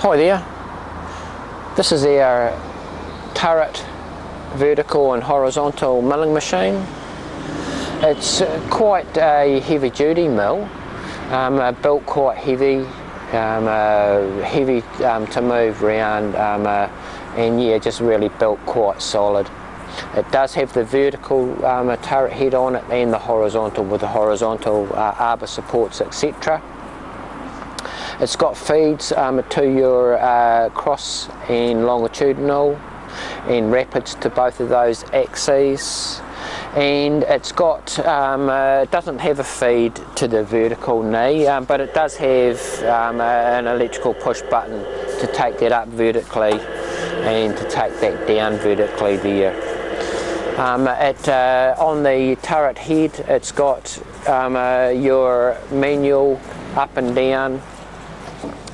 Hi there, this is our turret vertical and horizontal milling machine. It's quite a heavy duty mill, built quite heavy, to move around, and yeah, just really built quite solid. It does have the vertical turret head on it and the horizontal with the horizontal arbor supports, etc. It's got feeds to your cross and longitudinal and rapids to both of those axes, and it's got it doesn't have a feed to the vertical knee, but it does have an electrical push button to take that up vertically and to take that down vertically there. On the turret head, it's got your manual up and down,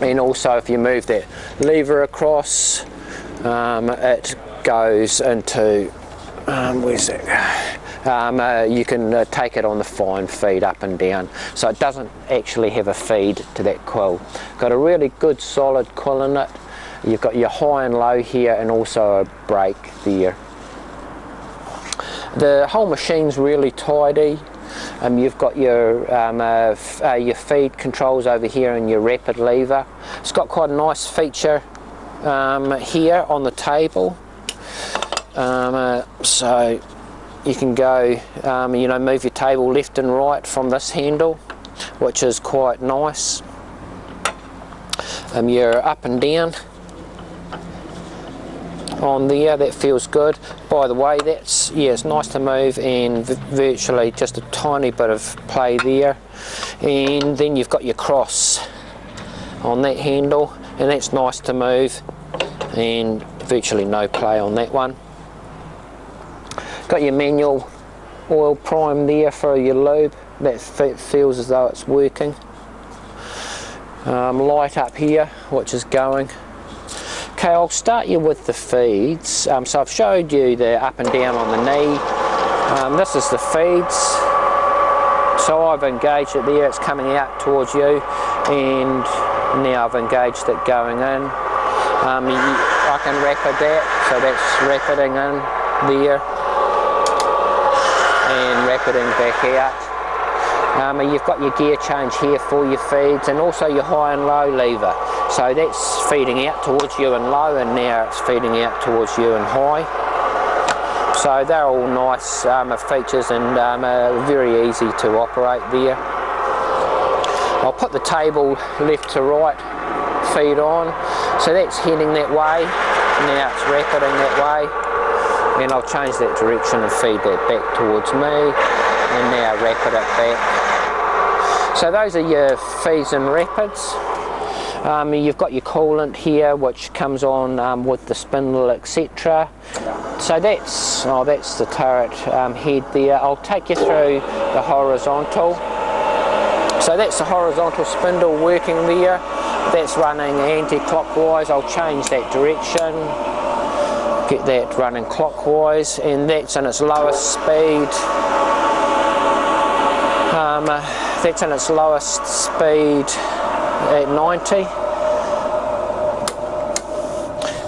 and also if you move that lever across, it goes into where's that? You can take it on the fine feed up and down, so it doesn't actually have a feed to that quill. Got a really good solid quill in it. You've got your high and low here, and also a brake there. The whole machine's really tidy. You've got your feed controls over here and your rapid lever. It's got quite a nice feature here on the table, so you can go, move your table left and right from this handle, which is quite nice. You're up and down on there, that feels good. By the way, that's, yeah, it's nice to move, and virtually just a tiny bit of play there. And then you've got your cross on that handle, and that's nice to move, and virtually no play on that one. Got your manual oil prime there for your lube, that feels as though it's working. Light up here, which is going. Okay, I'll start you with the feeds. So I've showed you the up and down on the knee. This is the feeds. So I've engaged it there, it's coming out towards you, and now I've engaged it going in. I can rapid that, so that's rapiding in there and rapiding back out. You've got your gear change here for your feeds, and also your high and low lever. So that's feeding out towards you and low, and now it's feeding out towards you and high. So they're all nice features, and very easy to operate there. I'll put the table left to right feed on, so that's heading that way, now it's rapiding that way, and I'll change that direction and feed that back towards me, and now rapid it back. So those are your feeds and rapids. You've got your coolant here, which comes on with the spindle, etc. So that's the turret head there. I'll take you through the horizontal. So that's the horizontal spindle working there. That's running anti-clockwise. I'll change that direction, get that running clockwise, and that's in its lowest speed. That's in its lowest speed at 90,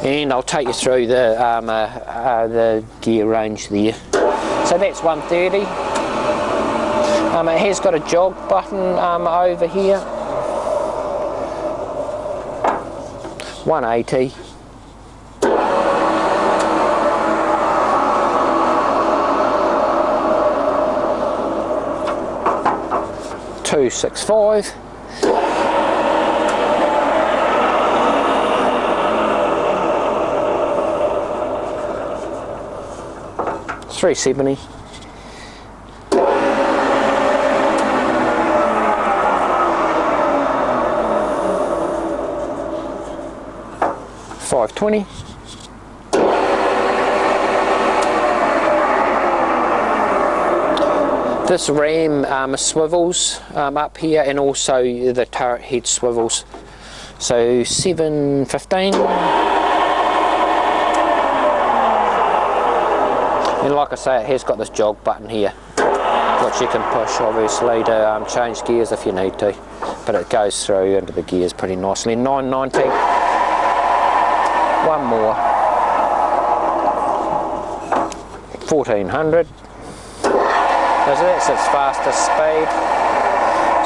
and I'll take you through the gear range there. So that's 130. It has got a jog button over here. 180. 265. 370. 520. 5. This ram swivels up here, and also the turret head swivels. So 715. And like I say, it has got this jog button here, which you can push obviously to change gears if you need to, but it goes through into the gears pretty nicely. 990. One more. 1400. That's its fastest speed.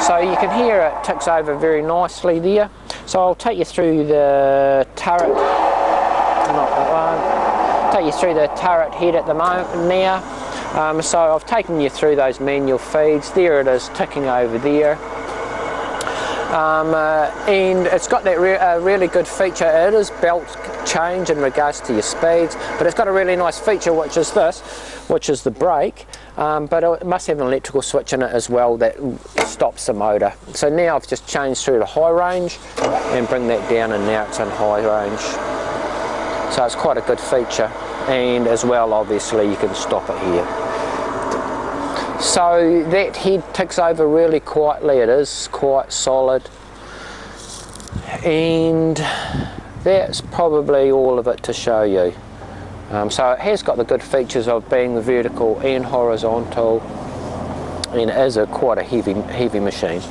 So you can hear it ticks over very nicely there. So I'll take you through the turret, not that one, take you through the turret head at the moment now. So I've taken you through those manual feeds. There it is ticking over there. And it's got that really good feature. It is belt change in regards to your speeds, but it's got a really nice feature, which is this, which is the brake. But it must have an electrical switch in it as well that stops the motor. So now I've just changed through to high range and bring that down, and now it's in high range. So it's quite a good feature, and as well obviously you can stop it here. So that head ticks over really quietly. It is quite solid, and that's probably all of it to show you. So it has got the good features of being vertical and horizontal, and it is quite a heavy machine.